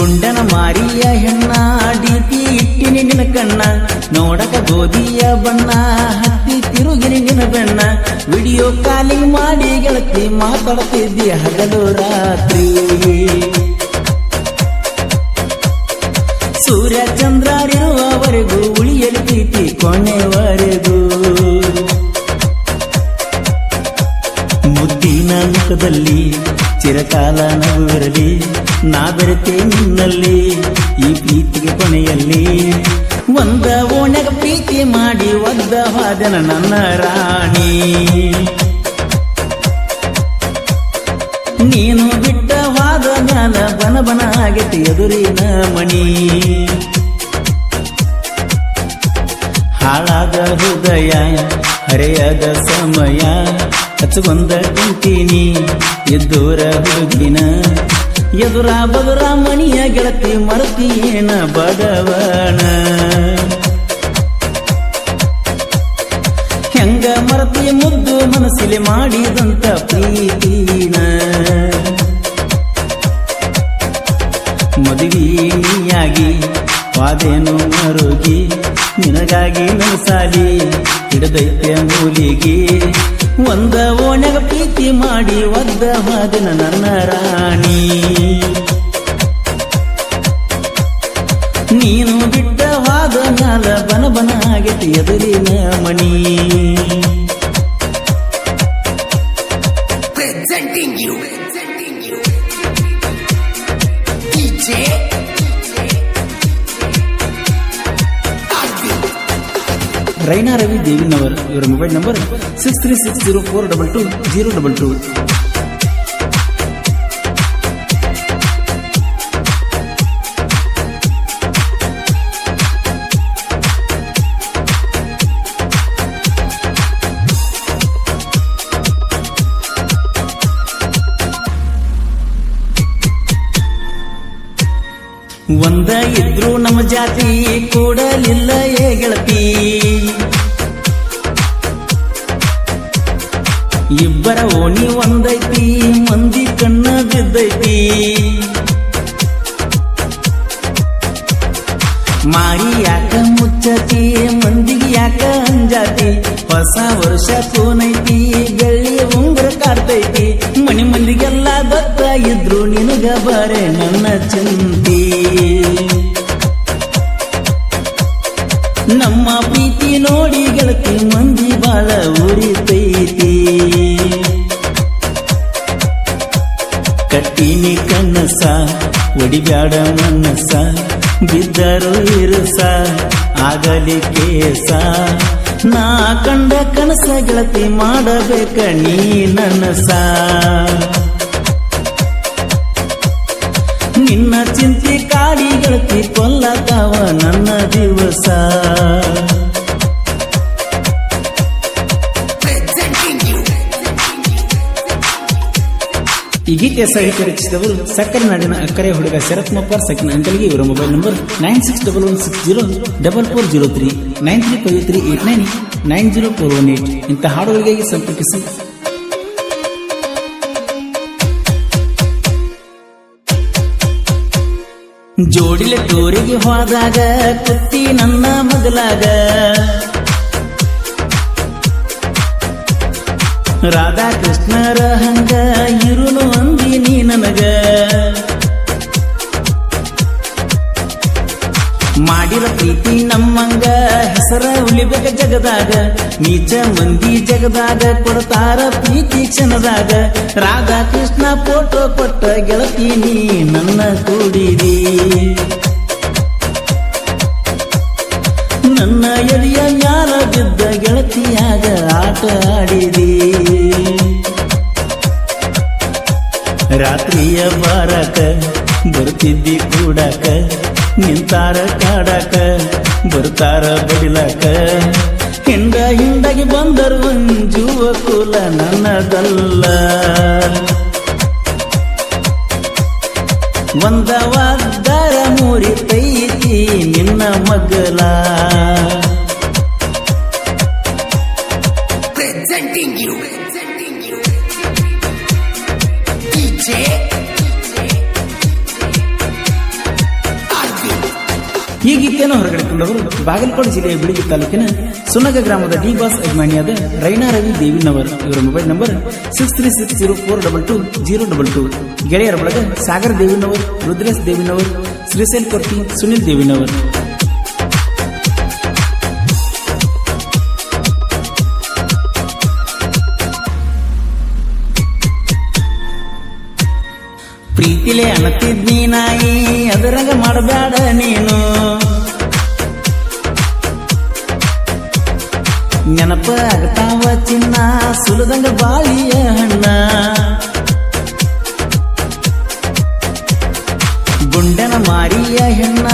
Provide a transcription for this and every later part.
ಗುಂಡನ ಮಾರಿಯ ಹೆಣ್ಣ ಡೀತಿ ಇಟ್ಟಿನಿ ನಿನ ಕಣ್ಣ ನೋಡಕ ಗೋಧಿಯ ಬಣ್ಣ ಹತ್ತಿ ತಿರುಗಿನಿ ನಿನ ಬೆಣ್ಣ ವಿಡಿಯೋ ಕಾಲಿಂಗ್ ಮಾಡಿ ಗೆಳತಿ ಮಾತಾಡ್ತಿದ್ದಿ ಹಗಲು ರಾತ್ರಿ ಸೂರ್ಯ ಚಂದ್ರರಿರುವವರೆಗೂ ಉಳಿಯಲಿ ಪ್ರೀತಿ ಕೊನೆವರೆಗೂ ಮುದ್ದಿನ ಮುಖದಲ್ಲಿ ಚಿರಕಾಲ ನಗುವಿರಲಿ ನಾ ಬೆರೆತೆ ನಿನ್ನಲ್ಲಿ ಈ ಪ್ರೀತಿಗೆ ಕೊನೆಯಲ್ಲಿ ಒಂದ ಓಣ್ಯಾಗ ಪ್ರೀತಿ ಮಾಡಿ ಒದ್ದ ವಾದನ ನನ್ನ ರಾಣಿ ನೀನು ಬಿಟ್ಟ ವಾದ ಮ್ಯಾಲ ಬನ ಬನ ಆಗೈತಿ ಎದುರಿನ ಮಣಿ ಹಾಳಾದ ಹೃದಯ ಹರೆಯದ ಸಮಯ ಹಚ್ಚಗೊಂದ ಕುಂತೀನಿ ಎದ್ದೂರ ಹುಡುಗಿನ ಎದುರ ಬದುರ ಮಣಿಯ ಗೆಳತಿ ಮರತಿಯೇನ ಬಡವಣ ಹೆಂಗ ಮರತಿಯ ಮುದ್ದು ಮನಸ್ಸಿಲೆ ಮಾಡಿದಂತ ಪ್ರೀತಿನ ಮದುವೆಯಾಗಿ ವಾದೇನು ಮರುಗಿ ನಿನಗಾಗಿ ನಮಸಾಲಿ ಹಿಡದೈತ್ಯ ಮೂಲಿಗೆ ಒಂದ ಓಣ್ಯಾಗ ಪ್ರೀತಿ ಮಾಡಿ ಒದ್ದ ವಾದನ ನನ್ನ ರಾಣಿ ನೀನು ಬಿಟ್ಟ ವಾದ ಮ್ಯಾಲ ಬನ ಬನ ಆಗೈತಿ ಎದುರಿನ ಮಣಿ Presenting you DJ Raina Ravi ದೇವಿನವರ್ ಇವರ ಮೊಬೈಲ್ ನಂಬರ್ 6360422022 ಒಂದ ಇದ್ರು ನಮ್ಮ ಜಾತಿ ಕೂಡಲಿಲ್ಲ ಏ ಗೆಳತಿ ಇಬ್ಬರ ಓಣಿ ಒಂದೈತಿ ಮಂದಿ ಕಣ್ಣ ಬಿದ್ದೈತಿ ಮಾರಿ ಯಾಕ ಮುಚ್ಚತಿ ಮಂದಿಗೆ ಯಾಕ ಅಂಜಾತಿ ಹೊಸ ವರ್ಷ ಕೋನೈತಿ ಬೆಳ್ಳಿ ಉಂಗುರ ಕಾಡ್ತೈತಿ ಮನಿ ಮಂದಿಗೆಲ್ಲ ದತ್ತ ಇದ್ರು ನಿನಗ ಬರೆ ನನ್ನ ಚಿಂತಿ ನಮ್ಮ ಪ್ರೀತಿ ನೋಡಿ ಗೆಳತಿ ಮಂದಿ ಬಾಳ ಉರಿತೈತಿ ಕಟ್ಟಿನಿ ಕನಸ ಒಡಿಬ್ಯಾಡ ಮನಸ ಬಿದ್ದರು ಇರುಸ ಆಗಲಿ ಕೇಸ ನಾ ಕಂಡ ಕನಸ ಗೆಳತಿ ಮಾಡಬೇಕ ನೀ ನನಸ ನಿನ್ನ ಚಿಂತೆ ಕಾಡಿ ಗೆಳತಿ ಕೊಲ್ಲತಾವ ನನ್ನ ದಿವಸ ಈ ಗೀತೆಯ ಸಾಹಿತ್ಯ ರಚಿಸಿದವರು ಸಕ್ಕರೆ ನಾಡಿನ ಅಕ್ಕರೆ ಹುಡುಗ ಶರತ್ ಮಪ್ಪಾರ್ ಸಕಿನ ಅಂಕಲ್ಗೆ ಇವರ ಮೊಬೈಲ್ ನಂಬರ್ 9611604403 935389 90418 ಇಂಥ ಹಾಡುಗಳಿಗಾಗಿ ಸಂಪರ್ಕಿಸಿ. ಜೋಡಿಲೆ ಟೂರಿಗೆ ಹೋದಾಗ ಕುತ್ತಿ ನನ್ನ ಮಗಲಾಗ ರಾಧಾ ಕೃಷ್ಣರ ಹಂಗ ಇರುನು ಅಂದಿ ನೀ ನನಗ ಮಾಡಿರ ಪ್ರೀತಿ ನಮ್ಮಂಗ ಹೆಸರ ಉಳಿಬೇಕ ಜಗದಾಗ ನೀಚ ಮಂದಿ ಜಗದಾಗ ಕೊಡ್ತಾರ ಪ್ರೀತಿ ಕ್ಷಣದಾಗ ರಾಧಾ ಕೃಷ್ಣ ಫೋಟೋ ಕೊಟ್ಟ ಗೆಳತಿ ನೀ ನನ್ನ ಕೂಡಿದಿ ನನ್ನ ಎದೆಯ ಮ್ಯಾಲ ಬಿದ್ದ ಗೆಳತಿಯಾಗ ಆಟ ಆಡಿದಿ ರಾತ್ರಿಯ ಬಾರಕ ಬರ್ತಿದ್ದಿ ಕೂಡಾಕ ನಿಂತಾರ ಕಾಡಾಕ ಬರ್ತಾರ ಬಡಿಲಾಕ ಹಿಂಡ ಹಿಂಡಾಗಿ ಬಂದರು ಅಂಜುವ ಕುಲ ನನ್ನದಲ್ಲ ಒಂದವಾದರ ಮುರಿತೈತಿ ನಿನ್ನ ಮಗಲ Presenting you DJ ಈ ಗೀತೆಯನ್ನು ಹೊರಗಡೆ ತಂದವರು ಬಾಗಲಕೋಟೆ ಜಿಲ್ಲೆಯ ಬಿಳಿಗಿ ತಾಲೂಕಿನ ಸುನಗ ಗ್ರಾಮದ ಡಿ ಬಾಸ್ ಅಭಿಮಾನಿಯಾದ ರೈನಾ ರವಿ ದೇವಿನವರ್. ಇವರ ಮೊಬೈಲ್ ನಂಬರ್ 6360422022. ಗೆಳೆಯರ ಬಳಗ ಸಾಗರ್ ದೇವಿನವರ್, ರುದ್ರೇಶ್ ದೇವಿನವರ್, ಶ್ರೀಶೈಲ್ ಕೊರ್ತಿ, ಸುನಿಲ್ ದೇವಿನವರ್. ಪ್ರೀತಿಲೆ ಅನ್ನತಿದ್ನಿ ನಾಯಿ ಅದರಂಗ ಮಾಡಬೇಡ ನೀನು, ನೆನಪ ಆಗತಾವ ಚಿನ್ನ ಸುಲದಂಗ ಬಾಳಿಯ ಹಣ್ಣ, ಗುಂಡನ ಮಾರಿಯ ಹೆಣ್ಣ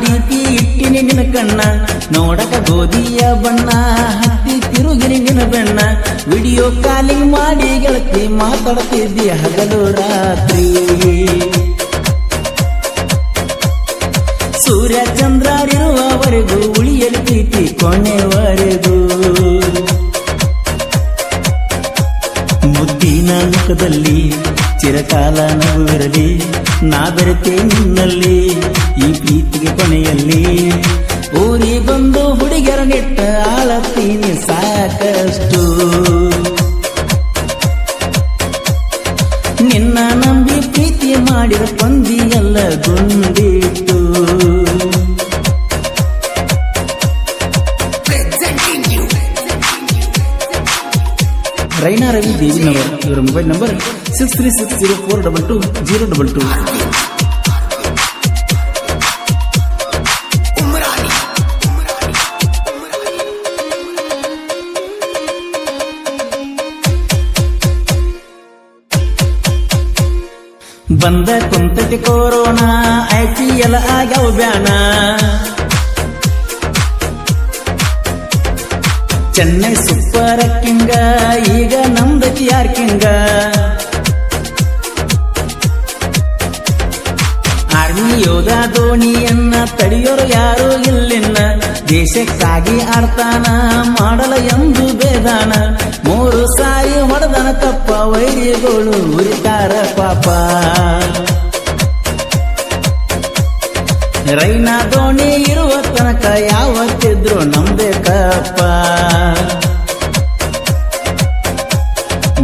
ಡಿಪಿ ಇಟ್ಟಿನಿ ನಿನ ಕಣ್ಣ, ನೋಡಕ ಗೋಧಿಯ ಬಣ್ಣ ಹತ್ತಿ ತಿರುಗಿನಿ ನಿನ ಬೆಣ್ಣ, ವಿಡಿಯೋ ಕಾಲಿಂಗ್ ಮಾಡಿ ಗೆಳತಿ ಮಾತಾಡ್ತಿದ್ದಿ ಹಗಲು ರಾತ್ರಿ, ಸೂರ್ಯ ಚಂದ್ರರಿರುವವರೆಗೂ ಉಳಿಯಲು ಪ್ರೀತಿ ಕೊನೆವರೆಗೂ, ಮುದ್ದಿನ ಮುಖದಲ್ಲಿ ಚಿರಕಾಲ ನಗುವಿರಲಿ, ನಾ ಬೆರೆತೆ ನಿನ್ನಲ್ಲಿ ಈ ಪ್ರೀತಿಗೆ ಕೊನೆಯಲ್ಲಿ, ಊರಿ ಬಂದು ಹುಡುಗಿಯರ ನೆಟ್ಟ ಆಳತ್ತೀನಿ ಸಾಕಷ್ಟು, ನಿನ್ನ ನಂಬಿ ಪ್ರೀತಿ ಮಾಡಿದ ಪಂದಿಯಲ್ಲ ಗುಂಡಿಟ್ಟು, ರೈನಾ ರವಿ ದೇವಿನವರ್. ಇವರ ಮೊಬೈಲ್ ನಂಬರ್ 6360422022. ಬಂದ ಕುಂತತಿ ಕೊರೋನಾ IPL ಆಗ್ಯಾವ ಬ್ಯಾನ, ಚೆನ್ನೈ ಸೂಪರ್ ಕಿಂಗ ಈಗ ನಮ್ದತಿ ಯಾರ್ ಕಿಂಗ, ಆರ್ಮಿ ಯೋಧ ಧೋನಿಯನ್ನ ತಡೆಯೋರು ಯಾರು ಇಲ್ಲಿನ್ನ, ದೇಶಕ್ಕಾಗಿ ಆಡ್ತಾನ ಮಾಡಲ ಎಂದು ಬೇದಾನ, 3 ಸಾರಿ ಹೊಡೆದನ ಕಪ್ಪ ವೈರಿಗಳು ಉರಿತಾರ ಪಾಪ, ರೈನಾ ಧೋನಿ ಇರುವ ತನಕ ಯಾವತ್ತಿದ್ರು ನಮ್ದೇ ಕಪ್ಪ,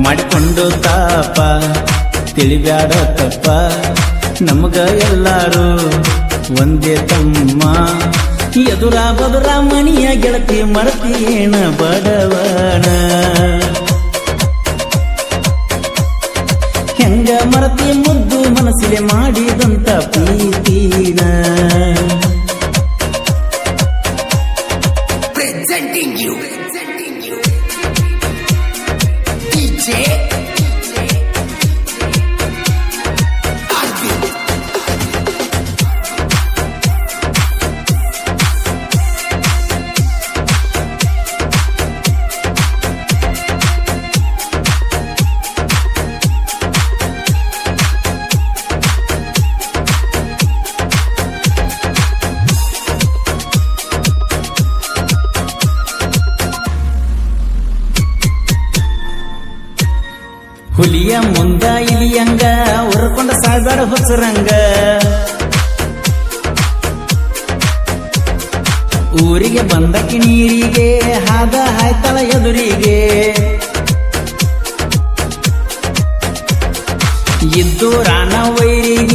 ಮಾಡಿಕೊಂಡು ತಾಪ ತಿಳಿಬ್ಯಾಡ ತಪ್ಪ, ನಮಗ ಎಲ್ಲಾರು ಒಂದೇ ತಮ್ಮ, ಎದುರ ಬದುರ ಮನಿಯ ಗೆಳತಿ ಮರತೀನ ಬಡವನ, ಹೆಂಗ ಮರತಿ ಮುದ್ದು ಮನಸ್ಸಿಗೆ ಮಾಡಿದಂತ ಪ್ರೀತಿನ, Presenting you DJ Arvind. ಹುಲಿಯ ಮುಂದ ಇಲಿಯಂಗ ಉರ್ಕೊಂಡ ಸಾಯ್ಬೇಡ ಹೊಸರಂಗ, ಊರಿಗೆ ಬಂದಕ್ಕೆ ನೀರಿಗೆ ಹಾದ ಹಾಯ್ತಳ ಎದುರಿಗೆ, ಇದ್ದು ರಾಣ ವೈರಿಗೆ